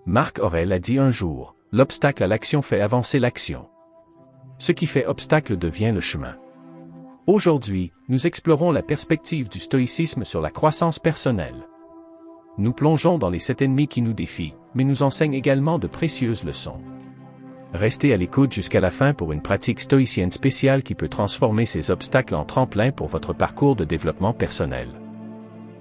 Marc Aurèle a dit un jour, « L'obstacle à l'action fait avancer l'action. Ce qui fait obstacle devient le chemin. » Aujourd'hui, nous explorons la perspective du stoïcisme sur la croissance personnelle. Nous plongeons dans les 7 ennemis qui nous défient, mais nous enseignent également de précieuses leçons. Restez à l'écoute jusqu'à la fin pour une pratique stoïcienne spéciale qui peut transformer ces obstacles en tremplin pour votre parcours de développement personnel.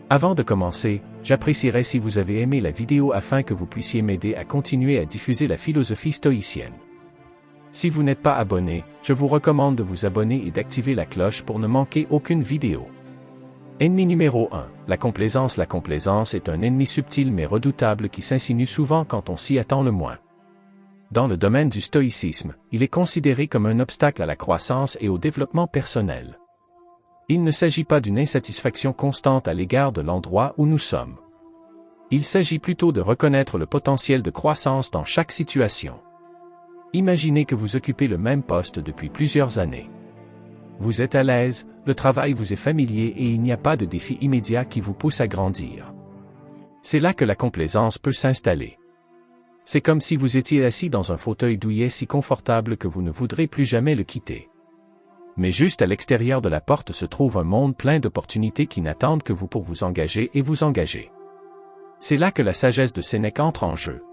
Avant de commencer, j'apprécierais si vous avez aimé la vidéo afin que vous puissiez m'aider à continuer à diffuser la philosophie stoïcienne. Si vous n'êtes pas abonné, je vous recommande de vous abonner et d'activer la cloche pour ne manquer aucune vidéo. Ennemi numéro 1, la complaisance. La complaisance est un ennemi subtil mais redoutable qui s'insinue souvent quand on s'y attend le moins. Dans le domaine du stoïcisme, il est considéré comme un obstacle à la croissance et au développement personnel. Il ne s'agit pas d'une insatisfaction constante à l'égard de l'endroit où nous sommes. Il s'agit plutôt de reconnaître le potentiel de croissance dans chaque situation. Imaginez que vous occupez le même poste depuis plusieurs années. Vous êtes à l'aise, le travail vous est familier et il n'y a pas de défi immédiat qui vous pousse à grandir. C'est là que la complaisance peut s'installer. C'est comme si vous étiez assis dans un fauteuil douillet si confortable que vous ne voudrez plus jamais le quitter. Mais juste à l'extérieur de la porte se trouve un monde plein d'opportunités qui n'attendent que vous pour vous engager et vous engager. C'est là que la sagesse de Sénèque entre en jeu.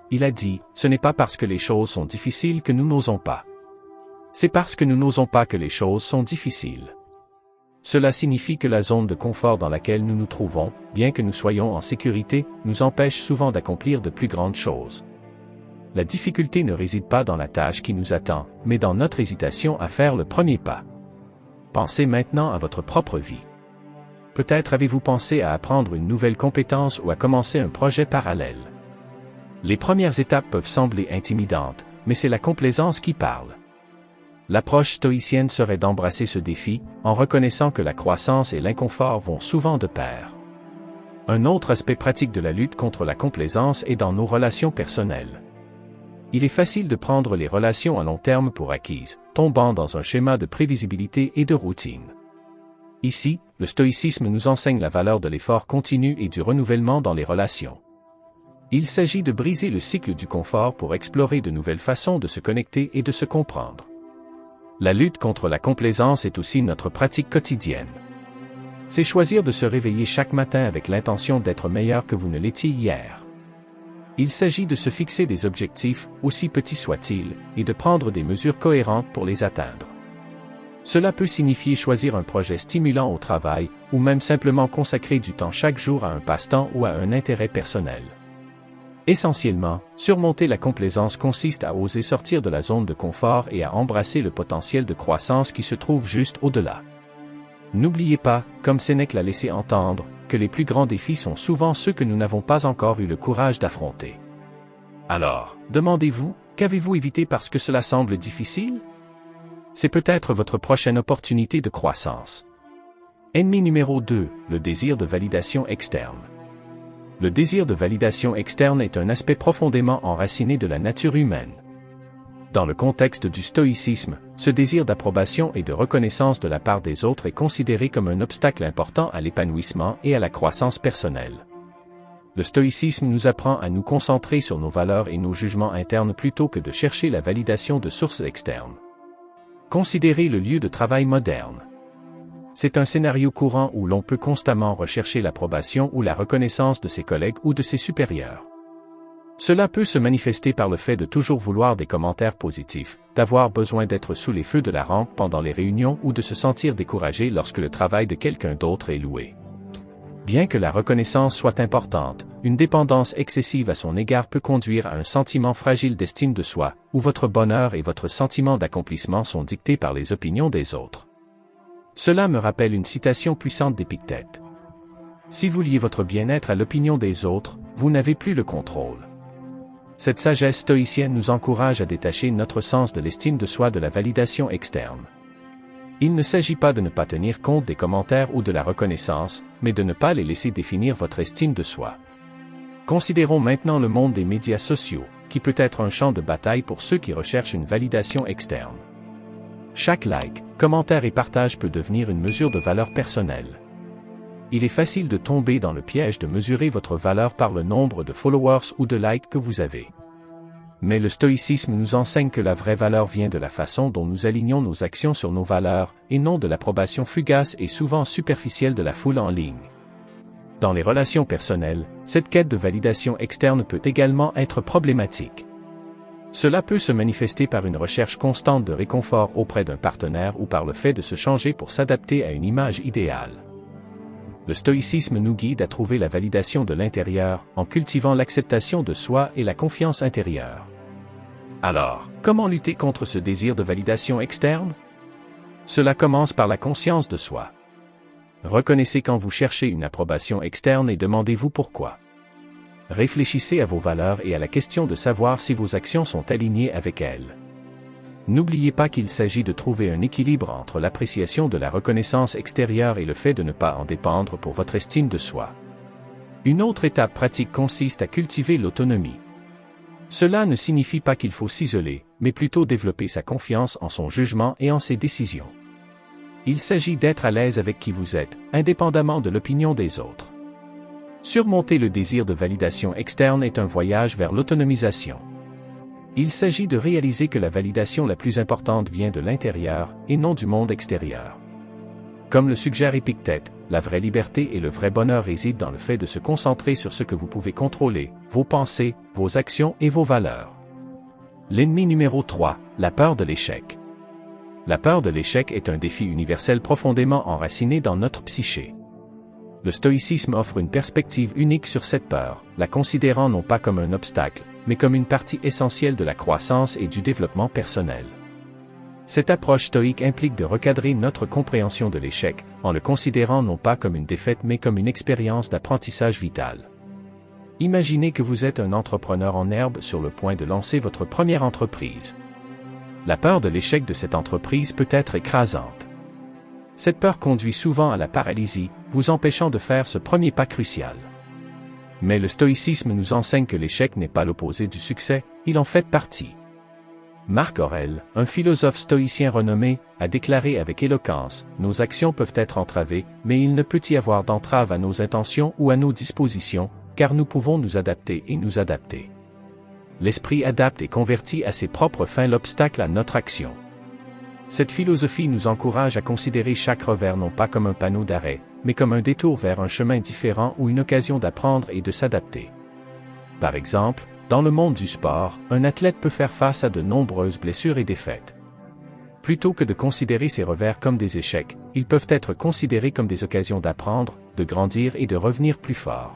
Il a dit, « Ce n'est pas parce que les choses sont difficiles que nous n'osons pas. C'est parce que nous n'osons pas que les choses sont difficiles. » Cela signifie que la zone de confort dans laquelle nous nous trouvons, bien que nous soyons en sécurité, nous empêche souvent d'accomplir de plus grandes choses. La difficulté ne réside pas dans la tâche qui nous attend, mais dans notre hésitation à faire le premier pas. Pensez maintenant à votre propre vie. Peut-être avez-vous pensé à apprendre une nouvelle compétence ou à commencer un projet parallèle. Les premières étapes peuvent sembler intimidantes, mais c'est la complaisance qui parle. L'approche stoïcienne serait d'embrasser ce défi, en reconnaissant que la croissance et l'inconfort vont souvent de pair. Un autre aspect pratique de la lutte contre la complaisance est dans nos relations personnelles. Il est facile de prendre les relations à long terme pour acquises, tombant dans un schéma de prévisibilité et de routine. Ici, le stoïcisme nous enseigne la valeur de l'effort continu et du renouvellement dans les relations. Il s'agit de briser le cycle du confort pour explorer de nouvelles façons de se connecter et de se comprendre. La lutte contre la complaisance est aussi notre pratique quotidienne. C'est choisir de se réveiller chaque matin avec l'intention d'être meilleur que vous ne l'étiez hier. Il s'agit de se fixer des objectifs, aussi petits soient-ils, et de prendre des mesures cohérentes pour les atteindre. Cela peut signifier choisir un projet stimulant au travail, ou même simplement consacrer du temps chaque jour à un passe-temps ou à un intérêt personnel. Essentiellement, surmonter la complaisance consiste à oser sortir de la zone de confort et à embrasser le potentiel de croissance qui se trouve juste au-delà. N'oubliez pas, comme Sénèque l'a laissé entendre, que les plus grands défis sont souvent ceux que nous n'avons pas encore eu le courage d'affronter. Alors, demandez-vous, qu'avez-vous évité parce que cela semble difficile? C'est peut-être votre prochaine opportunité de croissance. Ennemi numéro 2, le désir de validation externe. Le désir de validation externe est un aspect profondément enraciné de la nature humaine. Dans le contexte du stoïcisme, ce désir d'approbation et de reconnaissance de la part des autres est considéré comme un obstacle important à l'épanouissement et à la croissance personnelle. Le stoïcisme nous apprend à nous concentrer sur nos valeurs et nos jugements internes plutôt que de chercher la validation de sources externes. Considérez le lieu de travail moderne. C'est un scénario courant où l'on peut constamment rechercher l'approbation ou la reconnaissance de ses collègues ou de ses supérieurs. Cela peut se manifester par le fait de toujours vouloir des commentaires positifs, d'avoir besoin d'être sous les feux de la rampe pendant les réunions ou de se sentir découragé lorsque le travail de quelqu'un d'autre est loué. Bien que la reconnaissance soit importante, une dépendance excessive à son égard peut conduire à un sentiment fragile d'estime de soi, où votre bonheur et votre sentiment d'accomplissement sont dictés par les opinions des autres. Cela me rappelle une citation puissante d'Épictète. Si vous liez votre bien-être à l'opinion des autres, vous n'avez plus le contrôle. Cette sagesse stoïcienne nous encourage à détacher notre sens de l'estime de soi de la validation externe. Il ne s'agit pas de ne pas tenir compte des commentaires ou de la reconnaissance, mais de ne pas les laisser définir votre estime de soi. Considérons maintenant le monde des médias sociaux, qui peut être un champ de bataille pour ceux qui recherchent une validation externe. Chaque like, commentaire et partage peut devenir une mesure de valeur personnelle. Il est facile de tomber dans le piège de mesurer votre valeur par le nombre de followers ou de likes que vous avez. Mais le stoïcisme nous enseigne que la vraie valeur vient de la façon dont nous alignons nos actions sur nos valeurs, et non de l'approbation fugace et souvent superficielle de la foule en ligne. Dans les relations personnelles, cette quête de validation externe peut également être problématique. Cela peut se manifester par une recherche constante de réconfort auprès d'un partenaire ou par le fait de se changer pour s'adapter à une image idéale. Le stoïcisme nous guide à trouver la validation de l'intérieur, en cultivant l'acceptation de soi et la confiance intérieure. Alors, comment lutter contre ce désir de validation externe? Cela commence par la conscience de soi. Reconnaissez quand vous cherchez une approbation externe et demandez-vous pourquoi. Réfléchissez à vos valeurs et à la question de savoir si vos actions sont alignées avec elles. N'oubliez pas qu'il s'agit de trouver un équilibre entre l'appréciation de la reconnaissance extérieure et le fait de ne pas en dépendre pour votre estime de soi. Une autre étape pratique consiste à cultiver l'autonomie. Cela ne signifie pas qu'il faut s'isoler, mais plutôt développer sa confiance en son jugement et en ses décisions. Il s'agit d'être à l'aise avec qui vous êtes, indépendamment de l'opinion des autres. Surmonter le désir de validation externe est un voyage vers l'autonomisation. Il s'agit de réaliser que la validation la plus importante vient de l'intérieur, et non du monde extérieur. Comme le suggère Épictète, la vraie liberté et le vrai bonheur résident dans le fait de se concentrer sur ce que vous pouvez contrôler, vos pensées, vos actions et vos valeurs. L'ennemi numéro 3, la peur de l'échec. La peur de l'échec est un défi universel profondément enraciné dans notre psyché. Le stoïcisme offre une perspective unique sur cette peur, la considérant non pas comme un obstacle, mais comme une partie essentielle de la croissance et du développement personnel. Cette approche stoïque implique de recadrer notre compréhension de l'échec, en le considérant non pas comme une défaite mais comme une expérience d'apprentissage vital. Imaginez que vous êtes un entrepreneur en herbe sur le point de lancer votre première entreprise. La peur de l'échec de cette entreprise peut être écrasante. Cette peur conduit souvent à la paralysie, vous empêchant de faire ce premier pas crucial. Mais le stoïcisme nous enseigne que l'échec n'est pas l'opposé du succès, il en fait partie. Marc Aurèle, un philosophe stoïcien renommé, a déclaré avec éloquence, « Nos actions peuvent être entravées, mais il ne peut y avoir d'entrave à nos intentions ou à nos dispositions, car nous pouvons nous adapter et nous adapter. » L'esprit adapte et convertit à ses propres fins l'obstacle à notre action. Cette philosophie nous encourage à considérer chaque revers non pas comme un panneau d'arrêt, mais comme un détour vers un chemin différent ou une occasion d'apprendre et de s'adapter. Par exemple, dans le monde du sport, un athlète peut faire face à de nombreuses blessures et défaites. Plutôt que de considérer ces revers comme des échecs, ils peuvent être considérés comme des occasions d'apprendre, de grandir et de revenir plus fort.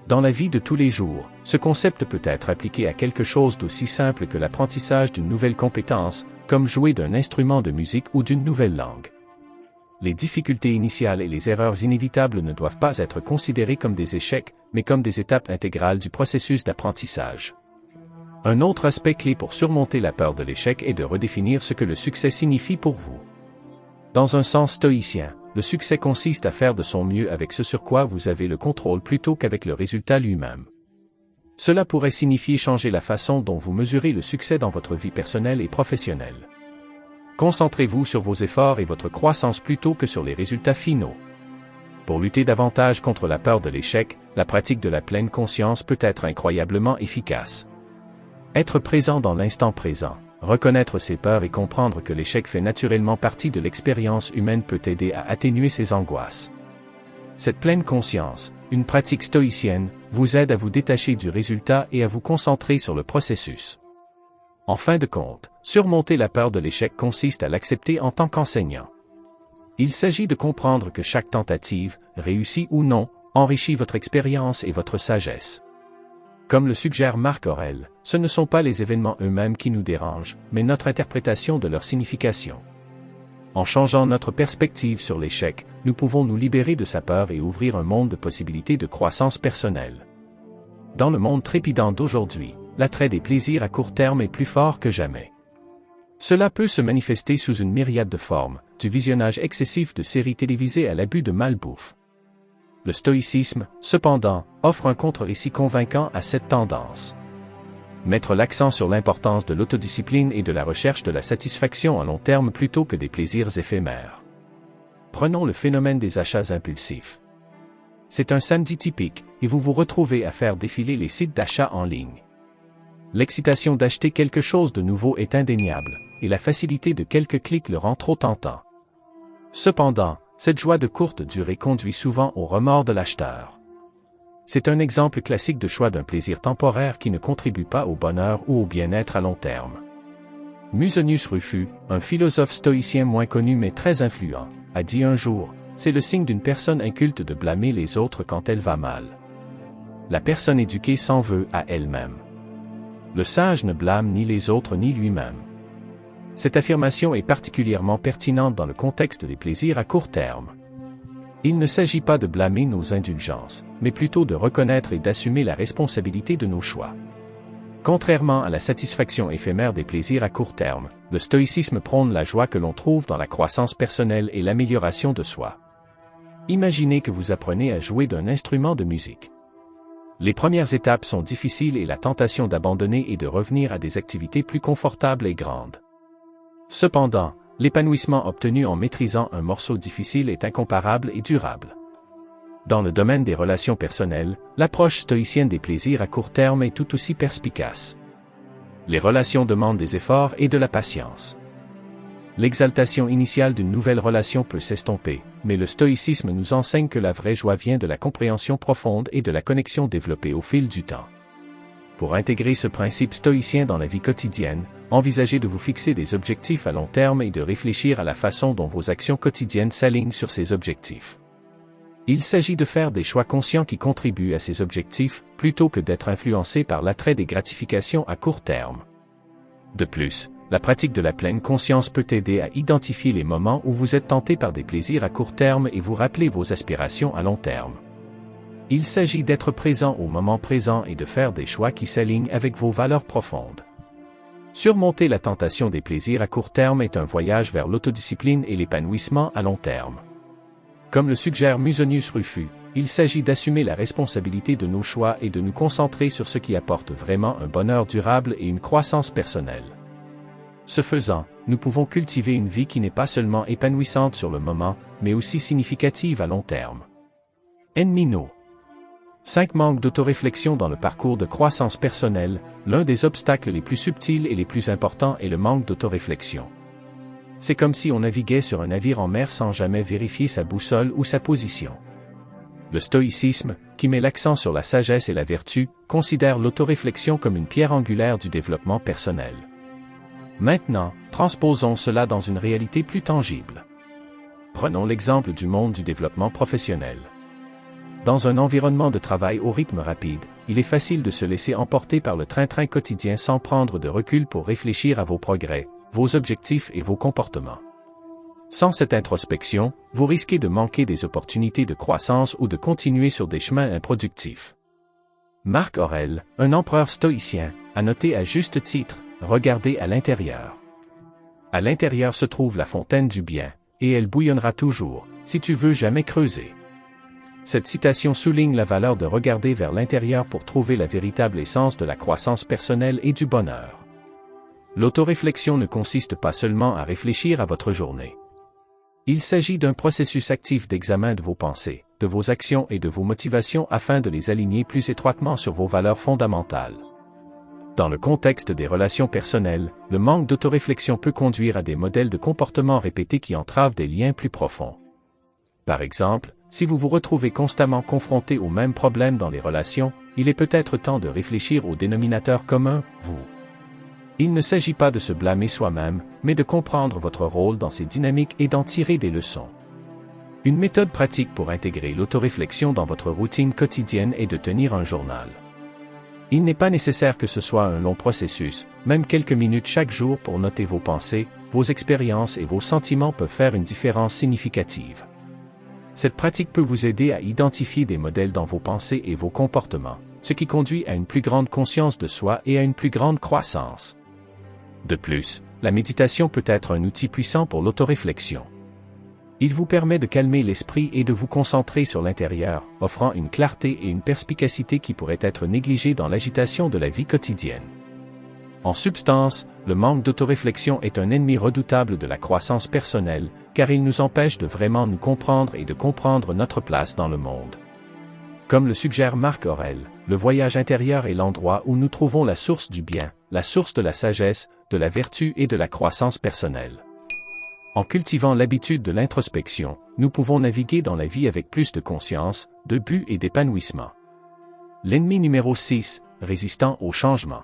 Dans la vie de tous les jours, ce concept peut être appliqué à quelque chose d'aussi simple que l'apprentissage d'une nouvelle compétence, comme jouer d'un instrument de musique ou d'une nouvelle langue. Les difficultés initiales et les erreurs inévitables ne doivent pas être considérées comme des échecs, mais comme des étapes intégrales du processus d'apprentissage. Un autre aspect clé pour surmonter la peur de l'échec est de redéfinir ce que le succès signifie pour vous. Dans un sens stoïcien, le succès consiste à faire de son mieux avec ce sur quoi vous avez le contrôle plutôt qu'avec le résultat lui-même. Cela pourrait signifier changer la façon dont vous mesurez le succès dans votre vie personnelle et professionnelle. Concentrez-vous sur vos efforts et votre croissance plutôt que sur les résultats finaux. Pour lutter davantage contre la peur de l'échec, la pratique de la pleine conscience peut être incroyablement efficace. Être présent dans l'instant présent, reconnaître ses peurs et comprendre que l'échec fait naturellement partie de l'expérience humaine peut aider à atténuer ses angoisses. Cette pleine conscience, une pratique stoïcienne, vous aide à vous détacher du résultat et à vous concentrer sur le processus. En fin de compte, surmonter la peur de l'échec consiste à l'accepter en tant qu'enseignant. Il s'agit de comprendre que chaque tentative, réussie ou non, enrichit votre expérience et votre sagesse. Comme le suggère Marc Aurèle, ce ne sont pas les événements eux-mêmes qui nous dérangent, mais notre interprétation de leur signification. En changeant notre perspective sur l'échec, nous pouvons nous libérer de sa peur et ouvrir un monde de possibilités de croissance personnelle. Dans le monde trépidant d'aujourd'hui, l'attrait des plaisirs à court terme est plus fort que jamais. Cela peut se manifester sous une myriade de formes, du visionnage excessif de séries télévisées à l'abus de malbouffe. Le stoïcisme, cependant, offre un contre-récit convaincant à cette tendance. Mettre l'accent sur l'importance de l'autodiscipline et de la recherche de la satisfaction à long terme plutôt que des plaisirs éphémères. Prenons le phénomène des achats impulsifs. C'est un samedi typique, et vous vous retrouvez à faire défiler les sites d'achat en ligne. L'excitation d'acheter quelque chose de nouveau est indéniable, et la facilité de quelques clics le rend trop tentant. Cependant, cette joie de courte durée conduit souvent au remords de l'acheteur. C'est un exemple classique de choix d'un plaisir temporaire qui ne contribue pas au bonheur ou au bien-être à long terme. Musonius Rufus, un philosophe stoïcien moins connu mais très influent, a dit un jour: « C'est le signe d'une personne inculte de blâmer les autres quand elle va mal. La personne éduquée s'en veut à elle-même. Le sage ne blâme ni les autres ni lui-même. » Cette affirmation est particulièrement pertinente dans le contexte des plaisirs à court terme. Il ne s'agit pas de blâmer nos indulgences, mais plutôt de reconnaître et d'assumer la responsabilité de nos choix. Contrairement à la satisfaction éphémère des plaisirs à court terme, le stoïcisme prône la joie que l'on trouve dans la croissance personnelle et l'amélioration de soi. Imaginez que vous apprenez à jouer d'un instrument de musique. Les premières étapes sont difficiles et la tentation d'abandonner et de revenir à des activités plus confortables est grande. Cependant, l'épanouissement obtenu en maîtrisant un morceau difficile est incomparable et durable. Dans le domaine des relations personnelles, l'approche stoïcienne des plaisirs à court terme est tout aussi perspicace. Les relations demandent des efforts et de la patience. L'exaltation initiale d'une nouvelle relation peut s'estomper, mais le stoïcisme nous enseigne que la vraie joie vient de la compréhension profonde et de la connexion développée au fil du temps. Pour intégrer ce principe stoïcien dans la vie quotidienne, envisagez de vous fixer des objectifs à long terme et de réfléchir à la façon dont vos actions quotidiennes s'alignent sur ces objectifs. Il s'agit de faire des choix conscients qui contribuent à ces objectifs, plutôt que d'être influencés par l'attrait des gratifications à court terme. De plus, la pratique de la pleine conscience peut aider à identifier les moments où vous êtes tenté par des plaisirs à court terme et vous rappeler vos aspirations à long terme. Il s'agit d'être présent au moment présent et de faire des choix qui s'alignent avec vos valeurs profondes. Surmonter la tentation des plaisirs à court terme est un voyage vers l'autodiscipline et l'épanouissement à long terme. Comme le suggère Musonius Rufus, il s'agit d'assumer la responsabilité de nos choix et de nous concentrer sur ce qui apporte vraiment un bonheur durable et une croissance personnelle. Ce faisant, nous pouvons cultiver une vie qui n'est pas seulement épanouissante sur le moment, mais aussi significative à long terme. Enmino. 5 manques d'autoréflexion dans le parcours de croissance personnelle. L'un des obstacles les plus subtils et les plus importants est le manque d'autoréflexion. C'est comme si on naviguait sur un navire en mer sans jamais vérifier sa boussole ou sa position. Le stoïcisme, qui met l'accent sur la sagesse et la vertu, considère l'autoréflexion comme une pierre angulaire du développement personnel. Maintenant, transposons cela dans une réalité plus tangible. Prenons l'exemple du monde du développement professionnel. Dans un environnement de travail au rythme rapide, il est facile de se laisser emporter par le train-train quotidien sans prendre de recul pour réfléchir à vos progrès, vos objectifs et vos comportements. Sans cette introspection, vous risquez de manquer des opportunités de croissance ou de continuer sur des chemins improductifs. Marc Aurèle, un empereur stoïcien, a noté à juste titre: « Regardez à l'intérieur. À l'intérieur se trouve la fontaine du bien, et elle bouillonnera toujours, si tu veux jamais creuser. » Cette citation souligne la valeur de regarder vers l'intérieur pour trouver la véritable essence de la croissance personnelle et du bonheur. L'autoréflexion ne consiste pas seulement à réfléchir à votre journée. Il s'agit d'un processus actif d'examen de vos pensées, de vos actions et de vos motivations afin de les aligner plus étroitement sur vos valeurs fondamentales. Dans le contexte des relations personnelles, le manque d'autoréflexion peut conduire à des modèles de comportement répétés qui entravent des liens plus profonds. Par exemple, si vous vous retrouvez constamment confronté aux mêmes problèmes dans les relations, il est peut-être temps de réfléchir au dénominateur commun, vous. Il ne s'agit pas de se blâmer soi-même, mais de comprendre votre rôle dans ces dynamiques et d'en tirer des leçons. Une méthode pratique pour intégrer l'autoréflexion dans votre routine quotidienne est de tenir un journal. Il n'est pas nécessaire que ce soit un long processus, même quelques minutes chaque jour pour noter vos pensées, vos expériences et vos sentiments peuvent faire une différence significative. Cette pratique peut vous aider à identifier des modèles dans vos pensées et vos comportements, ce qui conduit à une plus grande conscience de soi et à une plus grande croissance. De plus, la méditation peut être un outil puissant pour l'autoréflexion. Il vous permet de calmer l'esprit et de vous concentrer sur l'intérieur, offrant une clarté et une perspicacité qui pourraient être négligées dans l'agitation de la vie quotidienne. En substance, le manque d'autoréflexion est un ennemi redoutable de la croissance personnelle, car il nous empêche de vraiment nous comprendre et de comprendre notre place dans le monde. Comme le suggère Marc Aurèle, le voyage intérieur est l'endroit où nous trouvons la source du bien, la source de la sagesse, de la vertu et de la croissance personnelle. En cultivant l'habitude de l'introspection, nous pouvons naviguer dans la vie avec plus de conscience, de but et d'épanouissement. L'ennemi numéro 6, résistant au changement.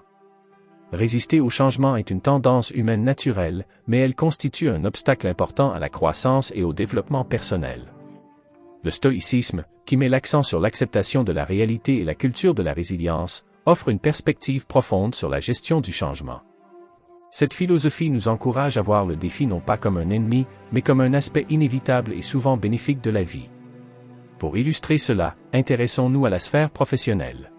Résister au changement est une tendance humaine naturelle, mais elle constitue un obstacle important à la croissance et au développement personnel. Le stoïcisme, qui met l'accent sur l'acceptation de la réalité et la culture de la résilience, offre une perspective profonde sur la gestion du changement. Cette philosophie nous encourage à voir le défi non pas comme un ennemi, mais comme un aspect inévitable et souvent bénéfique de la vie. Pour illustrer cela, intéressons-nous à la sphère professionnelle.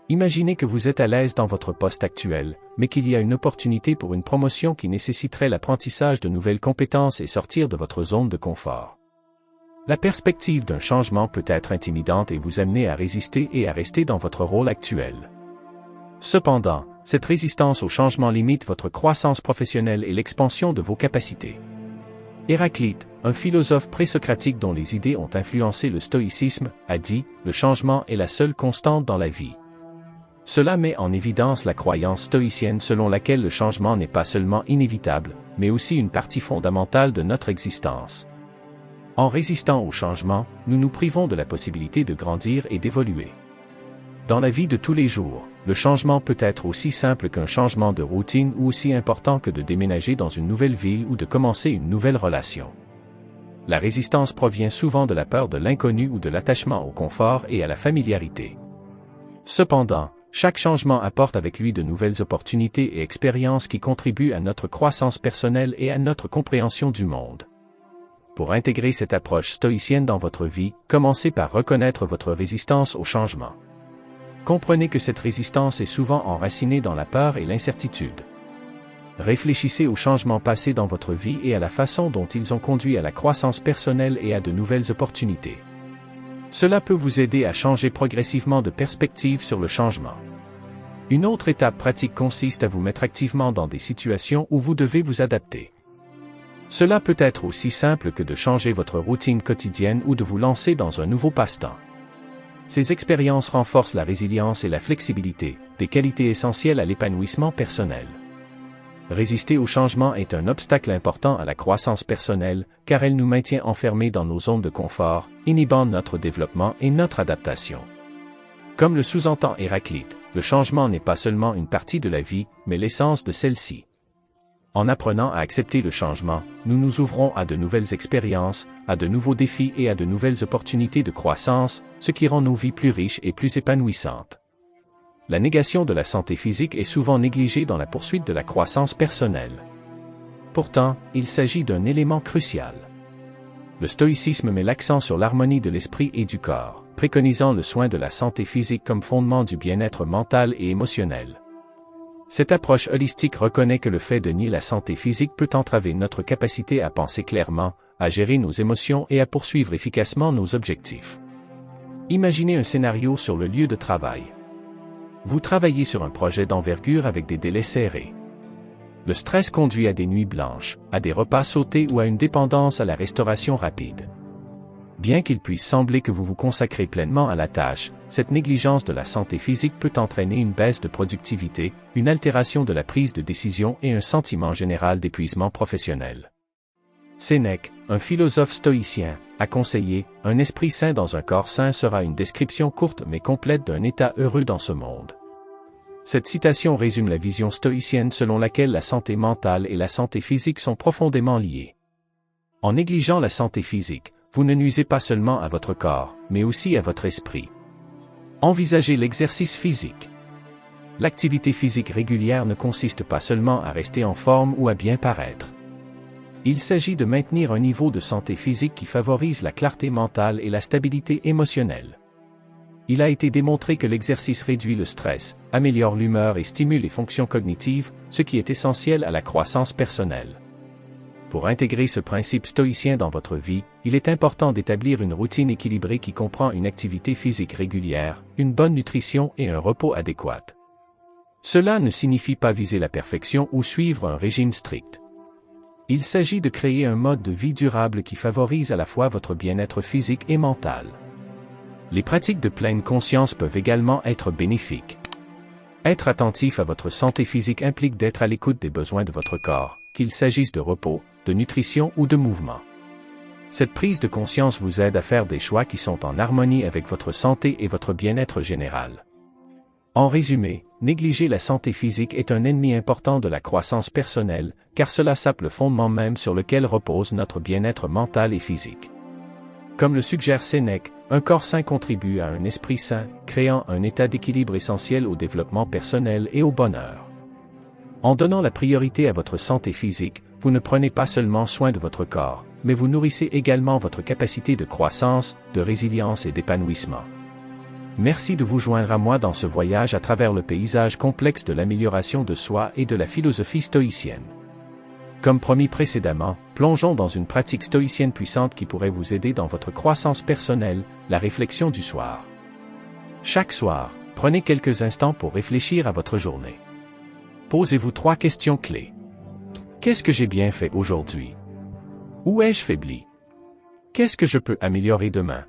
Imaginez que vous êtes à l'aise dans votre poste actuel, mais qu'il y a une opportunité pour une promotion qui nécessiterait l'apprentissage de nouvelles compétences et sortir de votre zone de confort. La perspective d'un changement peut être intimidante et vous amener à résister et à rester dans votre rôle actuel. Cependant, cette résistance au changement limite votre croissance professionnelle et l'expansion de vos capacités. Héraclite, un philosophe présocratique dont les idées ont influencé le stoïcisme, a dit « Le changement est la seule constante dans la vie ». Cela met en évidence la croyance stoïcienne selon laquelle le changement n'est pas seulement inévitable, mais aussi une partie fondamentale de notre existence. En résistant au changement, nous nous privons de la possibilité de grandir et d'évoluer. Dans la vie de tous les jours, le changement peut être aussi simple qu'un changement de routine ou aussi important que de déménager dans une nouvelle ville ou de commencer une nouvelle relation. La résistance provient souvent de la peur de l'inconnu ou de l'attachement au confort et à la familiarité. Cependant, chaque changement apporte avec lui de nouvelles opportunités et expériences qui contribuent à notre croissance personnelle et à notre compréhension du monde. Pour intégrer cette approche stoïcienne dans votre vie, commencez par reconnaître votre résistance au changement. Comprenez que cette résistance est souvent enracinée dans la peur et l'incertitude. Réfléchissez aux changements passés dans votre vie et à la façon dont ils ont conduit à la croissance personnelle et à de nouvelles opportunités. Cela peut vous aider à changer progressivement de perspective sur le changement. Une autre étape pratique consiste à vous mettre activement dans des situations où vous devez vous adapter. Cela peut être aussi simple que de changer votre routine quotidienne ou de vous lancer dans un nouveau passe-temps. Ces expériences renforcent la résilience et la flexibilité, des qualités essentielles à l'épanouissement personnel. Résister au changement est un obstacle important à la croissance personnelle, car elle nous maintient enfermés dans nos zones de confort, inhibant notre développement et notre adaptation. Comme le sous-entend Héraclite, le changement n'est pas seulement une partie de la vie, mais l'essence de celle-ci. En apprenant à accepter le changement, nous nous ouvrons à de nouvelles expériences, à de nouveaux défis et à de nouvelles opportunités de croissance, ce qui rend nos vies plus riches et plus épanouissantes. La négation de la santé physique est souvent négligée dans la poursuite de la croissance personnelle. Pourtant, il s'agit d'un élément crucial. Le stoïcisme met l'accent sur l'harmonie de l'esprit et du corps, préconisant le soin de la santé physique comme fondement du bien-être mental et émotionnel. Cette approche holistique reconnaît que le fait de nier la santé physique peut entraver notre capacité à penser clairement, à gérer nos émotions et à poursuivre efficacement nos objectifs. Imaginez un scénario sur le lieu de travail. Vous travaillez sur un projet d'envergure avec des délais serrés. Le stress conduit à des nuits blanches, à des repas sautés ou à une dépendance à la restauration rapide. Bien qu'il puisse sembler que vous vous consacrez pleinement à la tâche, cette négligence de la santé physique peut entraîner une baisse de productivité, une altération de la prise de décision et un sentiment général d'épuisement professionnel. Sénèque, un philosophe stoïcien, a conseillé « Un esprit sain dans un corps sain sera une description courte mais complète d'un état heureux dans ce monde ». Cette citation résume la vision stoïcienne selon laquelle la santé mentale et la santé physique sont profondément liées. En négligeant la santé physique, vous ne nuisez pas seulement à votre corps, mais aussi à votre esprit. Envisagez l'exercice physique. L'activité physique régulière ne consiste pas seulement à rester en forme ou à bien paraître. Il s'agit de maintenir un niveau de santé physique qui favorise la clarté mentale et la stabilité émotionnelle. Il a été démontré que l'exercice réduit le stress, améliore l'humeur et stimule les fonctions cognitives, ce qui est essentiel à la croissance personnelle. Pour intégrer ce principe stoïcien dans votre vie, il est important d'établir une routine équilibrée qui comprend une activité physique régulière, une bonne nutrition et un repos adéquat. Cela ne signifie pas viser la perfection ou suivre un régime strict. Il s'agit de créer un mode de vie durable qui favorise à la fois votre bien-être physique et mental. Les pratiques de pleine conscience peuvent également être bénéfiques. Être attentif à votre santé physique implique d'être à l'écoute des besoins de votre corps, qu'il s'agisse de repos, de nutrition ou de mouvement. Cette prise de conscience vous aide à faire des choix qui sont en harmonie avec votre santé et votre bien-être général. En résumé, négliger la santé physique est un ennemi important de la croissance personnelle, car cela sape le fondement même sur lequel repose notre bien-être mental et physique. Comme le suggère Sénèque, un corps sain contribue à un esprit sain, créant un état d'équilibre essentiel au développement personnel et au bonheur. En donnant la priorité à votre santé physique, vous ne prenez pas seulement soin de votre corps, mais vous nourrissez également votre capacité de croissance, de résilience et d'épanouissement. Merci de vous joindre à moi dans ce voyage à travers le paysage complexe de l'amélioration de soi et de la philosophie stoïcienne. Comme promis précédemment, plongeons dans une pratique stoïcienne puissante qui pourrait vous aider dans votre croissance personnelle, la réflexion du soir. Chaque soir, prenez quelques instants pour réfléchir à votre journée. Posez-vous 3 questions clés. Qu'est-ce que j'ai bien fait aujourd'hui? Où ai-je faibli? Qu'est-ce que je peux améliorer demain?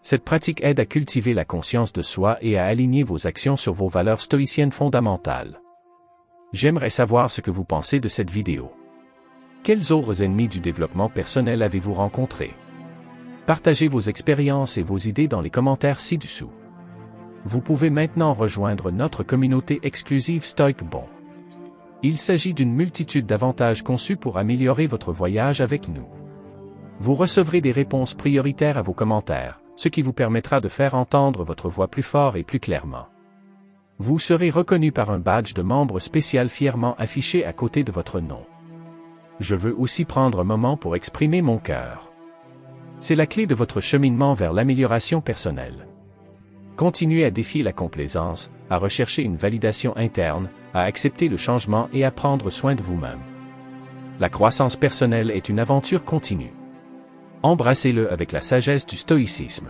Cette pratique aide à cultiver la conscience de soi et à aligner vos actions sur vos valeurs stoïciennes fondamentales. J'aimerais savoir ce que vous pensez de cette vidéo. Quels autres ennemis du développement personnel avez-vous rencontrés? Partagez vos expériences et vos idées dans les commentaires ci-dessous. Vous pouvez maintenant rejoindre notre communauté exclusive Stoic Bon. Il s'agit d'une multitude d'avantages conçus pour améliorer votre voyage avec nous. Vous recevrez des réponses prioritaires à vos commentaires, ce qui vous permettra de faire entendre votre voix plus fort et plus clairement. Vous serez reconnu par un badge de membre spécial fièrement affiché à côté de votre nom. Je veux aussi prendre un moment pour exprimer mon cœur. C'est la clé de votre cheminement vers l'amélioration personnelle. Continuez à défier la complaisance, à rechercher une validation interne, à accepter le changement et à prendre soin de vous-même. La croissance personnelle est une aventure continue. Embrassez-le avec la sagesse du stoïcisme.